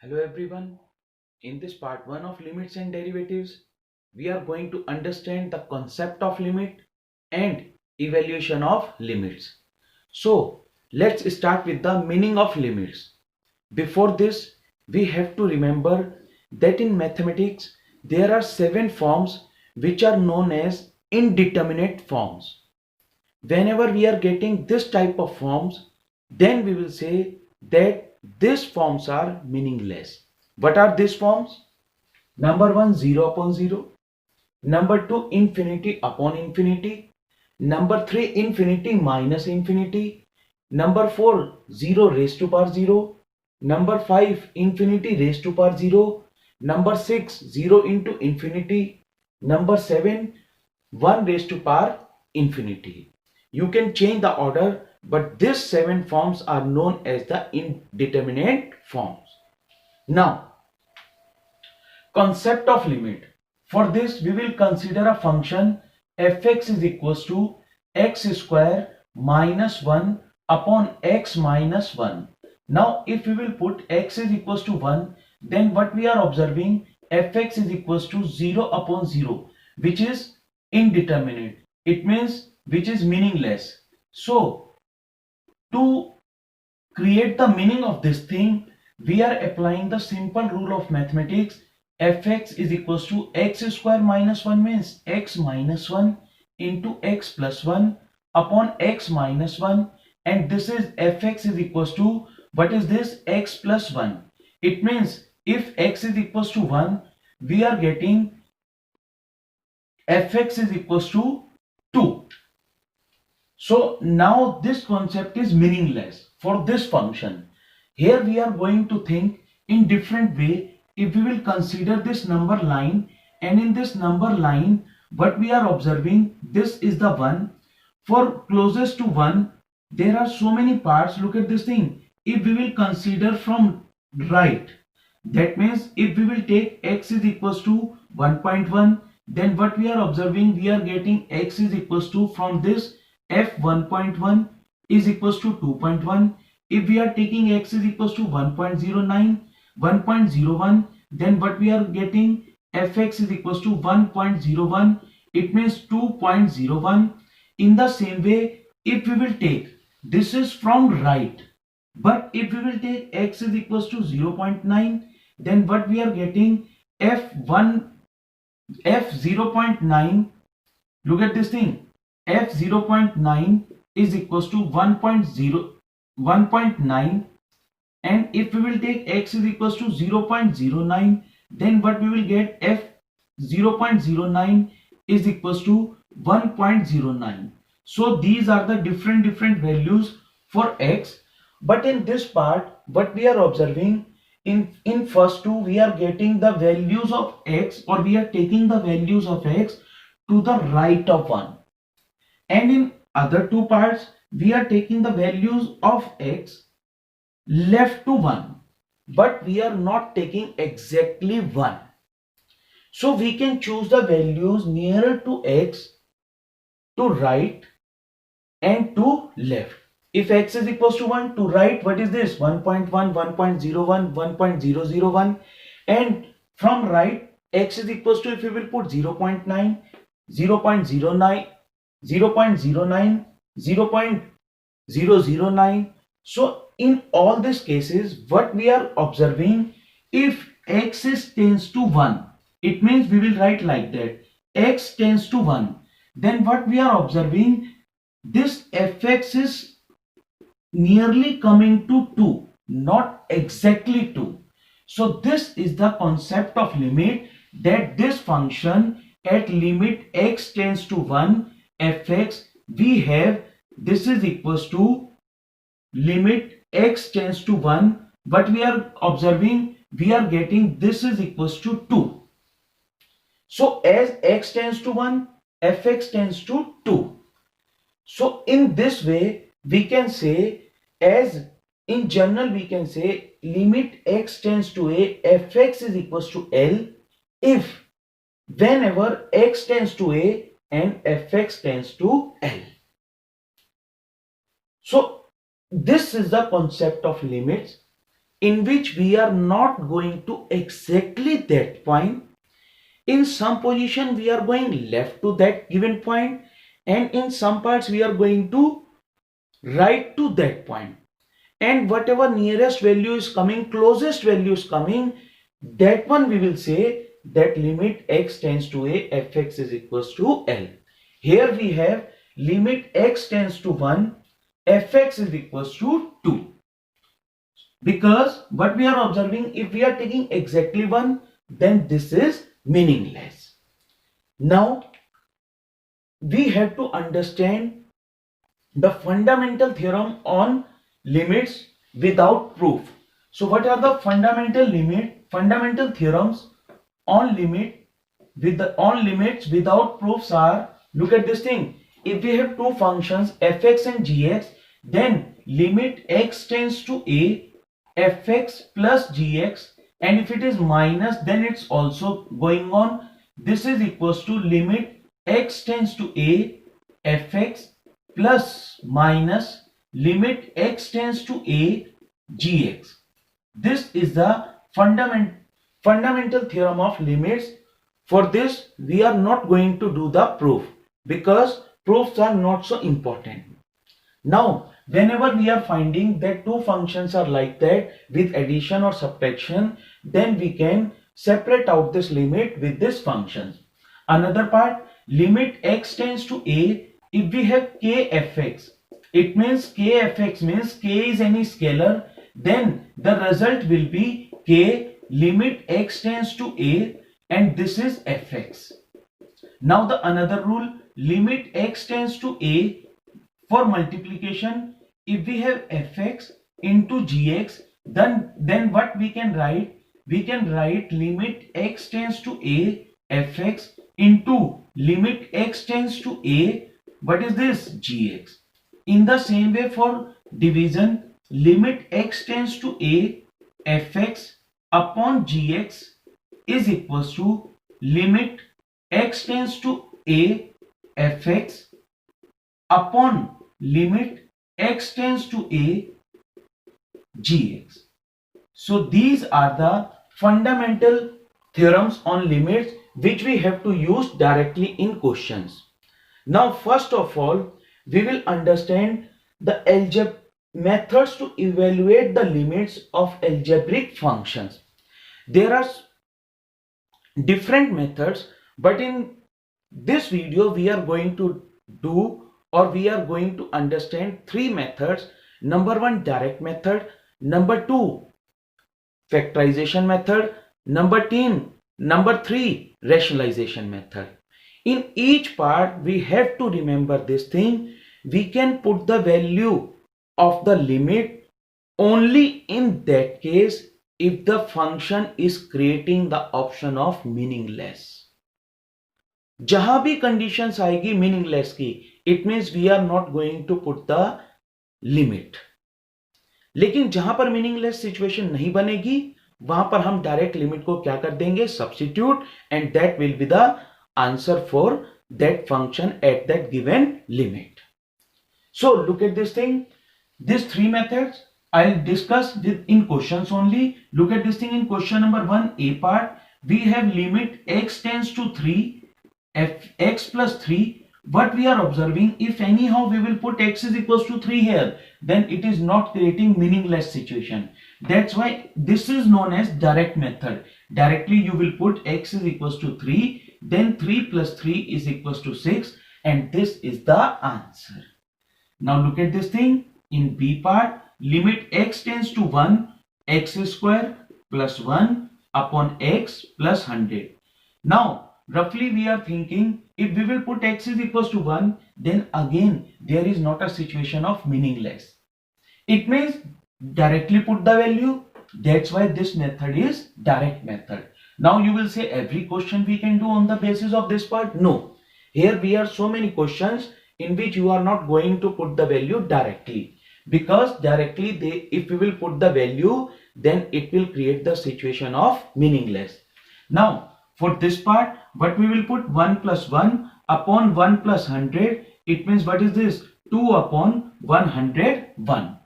Hello everyone. In this part 1 of limits and derivatives, we are going to understand the concept of limit and evaluation of limits. So, let's start with the meaning of limits. Before this, we have to remember that in mathematics, there are 7 forms which are known as indeterminate forms. Whenever we are getting this type of forms, then we will say that these forms are meaningless. What are these forms? Number 1, 0 upon 0. Number 2, infinity upon infinity. Number 3, infinity minus infinity. Number 4, 0 raised to power 0. Number 5, infinity raised to power 0. Number 6, 0 into infinity. Number 7, 1 raised to power infinity. You can change the order, but these 7 forms are known as the indeterminate forms. Now, concept of limit. For this, we will consider a function fx is equals to x square minus 1 upon x minus 1. Now, if we will put x is equals to 1, then what we are observing, fx is equals to 0 upon 0, which is indeterminate. It means which is meaningless. So, to create the meaning of this thing, we are applying the simple rule of mathematics. Fx is equals to x square minus 1 means x minus 1 into x plus 1 upon x minus 1, and this is fx is equals to, what is this, x plus 1. It means if x is equals to 1, we are getting fx is equals to 2. So now this concept is meaningless for this function. Here we are going to think in different way. If we will consider this number line, and in this number line what we are observing, this is the 1. For closest to 1 there are so many parts. Look at this thing. If we will consider from right, that means if we will take x is equals to 1.1, then what we are observing, we are getting x is equals to, from this, f 1.1 is equals to 2.1. If we are taking x is equals to 1.09, 1.01, then what we are getting, fx is equals to 1.01. It means 2.01. In the same way, if we will take, this is from right, but if we will take x is equals to 0.9, then what we are getting, f1 f 0.9, look at this thing, f 0.9 is equals to 1.9, and if we will take x is equals to 0.09, then what we will get, f 0.09 is equals to 1.09. So these are the different values for x. But in this part, what we are observing, in first two we are getting the values of x, or we are taking the values of x to the right of 1, and in other two parts we are taking the values of x left to 1, but we are not taking exactly 1. So we can choose the values nearer to x, to right, and to left. If x is equals to 1, to right, what is this, 1.1, 1.01, 1.001, and from right, x is equals to, if we will put 0.9, 0.09, 0.09, 0.009. So in all these cases, what we are observing, if x is tends to 1, it means we will write like that, x tends to 1, then what we are observing, this fx is nearly coming to 2, not exactly 2. So this is the concept of limit, that this function at limit x tends to 1, fx, we have this is equals to limit x tends to 1, but we are observing, we are getting this is equals to 2. So as x tends to 1, fx tends to 2. So in this way we can say, as in general we can say, limit x tends to a, fx is equals to L, if whenever x tends to a and fx tends to L. So this is the concept of limits. in which we are not going to exactly that point. In some position we are going left to that given point, and in some parts we are going to right to that point, and whatever nearest value is coming, closest value is coming, that one we will say that limit x tends to a fx is equals to L. Here we have limit x tends to 1, fx is equals to 2. Because what we are observing, if we are taking exactly 1, then this is meaningless. Now we have to understand the fundamental theorem on limits without proof. So what are the fundamental theorems on limits without proofs are, look at this thing. If we have two functions fx and gx, then limit x tends to a, fx plus gx, and if it is minus, then it's also going on. This is equals to limit x tends to a, fx plus minus limit x tends to a, gx. This is the fundamental theorem of limits. For this we are not going to do the proof because proofs are not so important. Now whenever we are finding that two functions are like that with addition or subtraction, then we can separate out this limit with this functions. Another part, limit x tends to a, if we have kfx, it means kfx means k is any scalar, then the result will be k limit x tends to a, and this is fx. Now the another rule, limit x tends to a, for multiplication, if we have fx into gx, then what we can write? We can write limit x tends to a, fx into limit x tends to a, what is this? Gx. In the same way for division, limit x tends to a, fx upon gx is equals to limit x tends to a, fx upon limit x tends to a, gx. So these are the fundamental theorems on limits which we have to use directly in questions. Now first of all, we will understand the methods to evaluate the limits of algebraic functions. There are different methods, but in this video we are going to do, or we are going to understand three methods. Number one, direct method. Number two, factorization method. Number three, rationalization method. In each part we have to remember this thing. We can put the value of the limit only in that case if the function is creating the option of meaningless. जहां भी conditions आएगी meaningless की, it means we are not going to put the limit. लेकिन जहां पर meaningless situation नहीं बनेगी, वहां पर हम डायरेक्ट लिमिट को क्या कर देंगे? Substitute, and that will be the answer for that function at that given limit. So look at this thing. These three methods I'll discuss in questions only. Look at this thing in question number 1, A part. We have limit x tends to 3, x plus 3. What we are observing, if anyhow we will put x is equals to 3 here, then it is not creating meaningless situation. That's why this is known as direct method. Directly you will put x is equals to 3, then 3 plus 3 is equals to 6, and this is the answer. Now look at this thing. In B part, limit x tends to 1, x square plus 1 upon x plus 100. Now roughly we are thinking, if we will put x is equals to 1, then again there is not a situation of meaningless. It means directly put the value. That's why this method is direct method. Now you will say every question we can do on the basis of this part. No, here we are so many questions in which you are not going to put the value directly, because directly if we will put the value, then it will create the situation of meaningless. Now for this part, what we will put? 1 plus 1 upon 1 plus 100. It means what is this? 2 upon 101.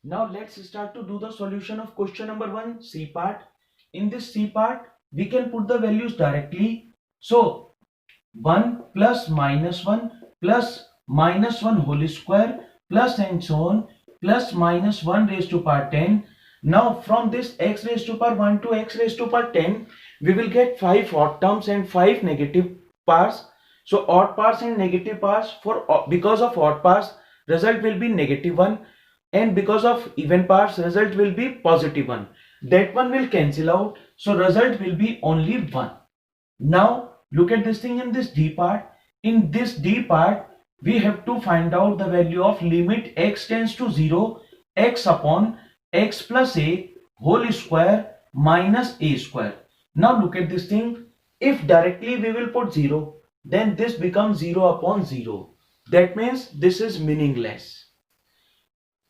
Now let's start to do the solution of question number 1, C part. In this C part, we can put the values directly. So 1 plus minus 1 whole square plus and so on plus minus 1 raised to power 10. Now from this x raised to power 1 to x raised to power 10, we will get 5 odd terms and 5 negative parts. So odd parts and negative parts, because of odd parts result will be -1, and because of even parts result will be +1. That one will cancel out, so result will be only 1. Now look at this thing in this D part. In this D part, we have to find out the value of limit x tends to 0, x upon x plus a whole square minus a square. Now look at this thing. If directly we will put 0, then this becomes 0 upon 0. That means this is meaningless.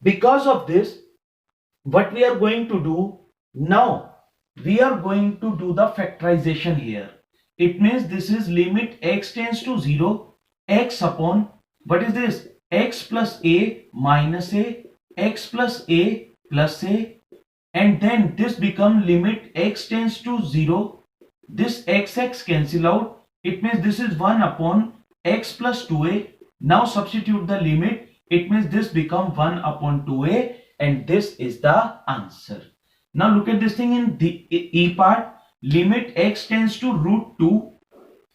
Because of this, what we are going to do now, we are going to do the factorization here. It means this is limit x tends to 0, x upon, what is this, x plus a minus a, x plus a plus a, and then this become limit x tends to 0, this x cancel out, it means this is 1 upon x plus 2a. Now substitute the limit, it means this become 1 upon 2a, and this is the answer. Now look at this thing in the E part. Limit x tends to √2,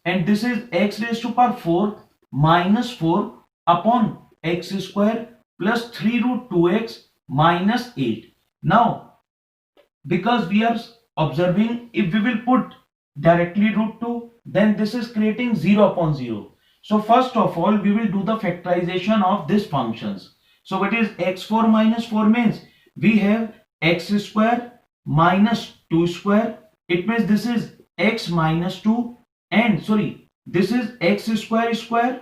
and this is x raised to power 4 minus 4 upon x square plus 3√2x minus 8. Now because we are observing, if we will put directly √2, then this is creating 0 upon 0. So first of all, we will do the factorization of these functions. So what is x4 minus 4 means? We have x square minus 2 square. It means this is x minus 2, and sorry, this is x square square,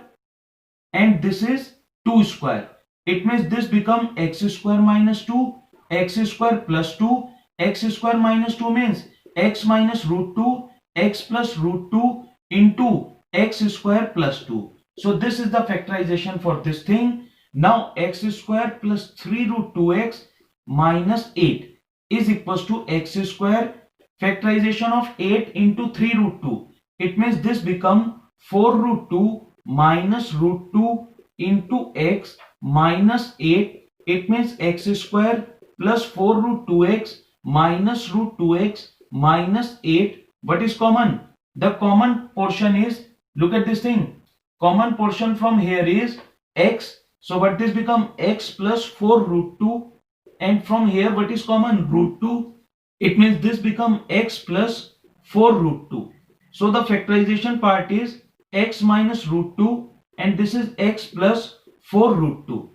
and this is 2 square. It means this become x square minus 2, x square plus 2, x square minus 2 means x minus √2, x plus √2 into x square plus 2. So this is the factorization for this thing. Now x square plus 3√2x minus 8 is equals to x square. Factorization of 8 into 3√2. It means this become 4√2 minus √2 into x minus 8. It means x square plus 4√2x minus √2x minus 8. What is common? The common portion is, look at this thing. Common portion from here is x. So what this become x plus 4√2, and from here what is common? √2. It means this become x plus 4√2. So the factorization part is x minus √2, and this is x plus 4√2.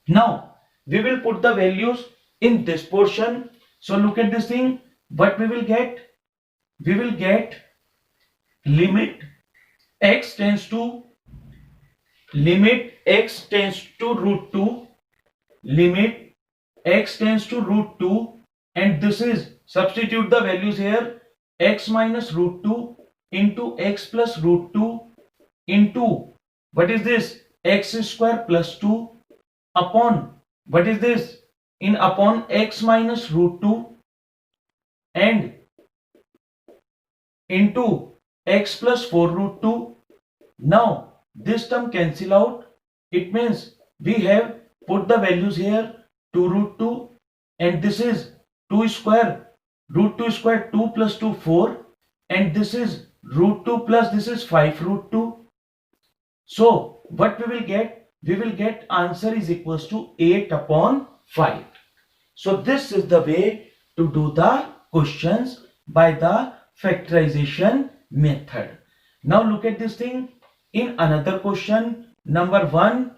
Now we will put the values in this portion. So look at this thing. What we will get? We will get limit x tends to √2, limit x tends to √2, and this is, substitute the values here, x minus √2 into x plus √2 into, what is this, x square plus 2 upon, what is this, in upon x minus √2 and into x plus 4√2. Now this term cancel out. It means we have put the values here, 2√2, and this is 2 square, √2 square, 2 plus 2 4, and this is √2 plus this is 5√2. So what we will get? We will get answer is equals to 8 upon 5. So this is the way to do the questions by the factorization method. Now look at this thing in another question, number 1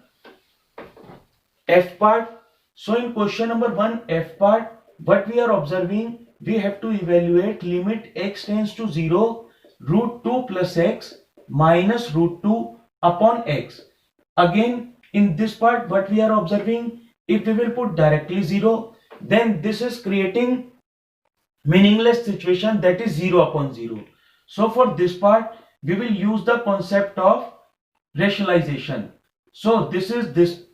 F part. So in question number 1 F part, what we are observing, we have to evaluate limit x tends to 0, √2 plus x minus √2 upon x. Again in this part, what we are observing, if we will put directly 0, then this is creating meaningless situation, that is 0 upon 0. So for this part, we will use the concept of rationalization. So this is this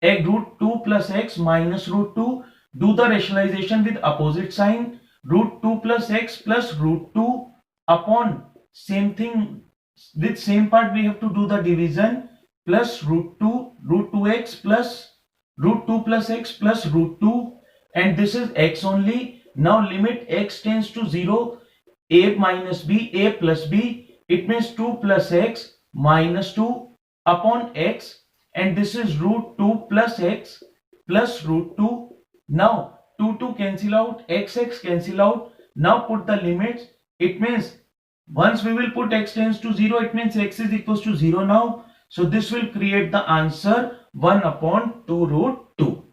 √2 plus x minus √2. do the rationalization with opposite sign. Root 2 plus x plus root 2 upon same thing with same part we have to do the division, plus root 2x plus root 2 plus x plus root 2, and this is x only. Now limit x tends to 0, a minus b, a plus b, it means 2 plus x minus 2 upon x, and this is root 2 plus x plus root 2. Now 2 cancel out, x cancel out. Now put the limits. It means once we will put x tends to 0, it means x is equals to 0 now. So this will create the answer 1 upon 2 root 2.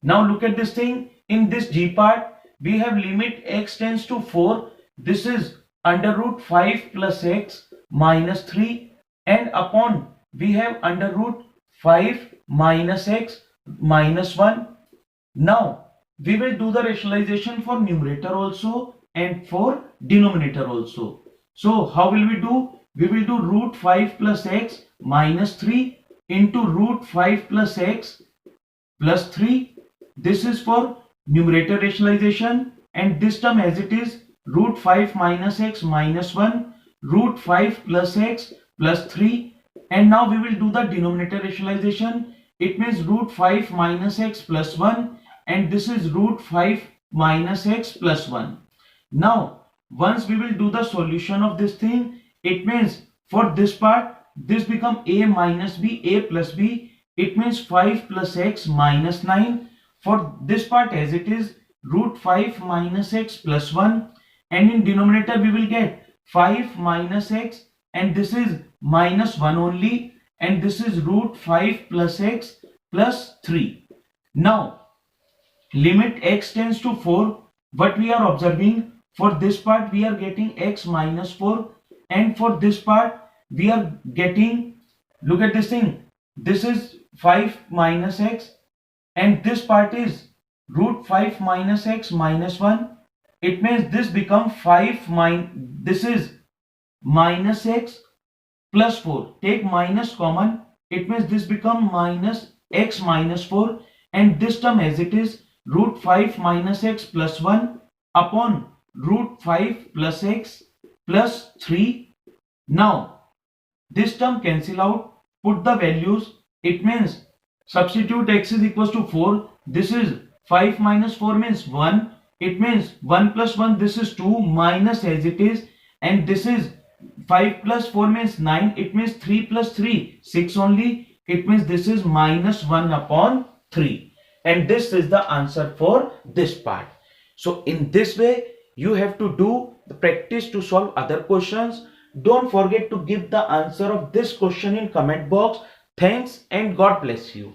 Now look at this thing. In this g part, we have limit x tends to 4. This is under root 5 plus x minus 3, and upon we have under root 5 minus x minus 1. Now we will do the rationalization for numerator also and for denominator also. So how will we do? We will do root 5 plus x minus 3 into root 5 plus x plus 3. This is for numerator rationalization, and this term as it is root 5 minus x minus 1, root 5 plus x plus 3. And now we will do the denominator rationalization. It means root 5 minus x plus 1, and this is root 5 minus x plus 1. Now once we will do the solution of this thing, it means for this part this become a minus b, a plus b, it means 5 plus x minus 9. For this part as it is root 5 minus x plus 1, and in denominator we will get 5 minus x, and this is minus 1 only, and this is root 5 plus x plus 3. Now limit x tends to 4. What we are observing, for this part we are getting x minus 4, and for this part we are getting, look at this thing, this is 5 minus x, and this part is root 5 minus x minus 1. It means this become 5 this is minus x plus 4. Take minus common, it means this become minus x minus 4, and this term as it is root 5 minus x plus 1 upon root 5 plus x plus 3. Now this term cancel out, put the values. It means substitute x is equals to 4. This is 5 minus 4 means 1. It means 1 plus 1, this is 2, minus as it is, and this is 5 plus 4 means 9. It means 3 plus 3, 6 only. It means this is minus 1 upon 3. And this is the answer for this part. So in this way you have to do the practice to solve other questions. Don't forget to give the answer of this question in comment box. Thanks and God bless you.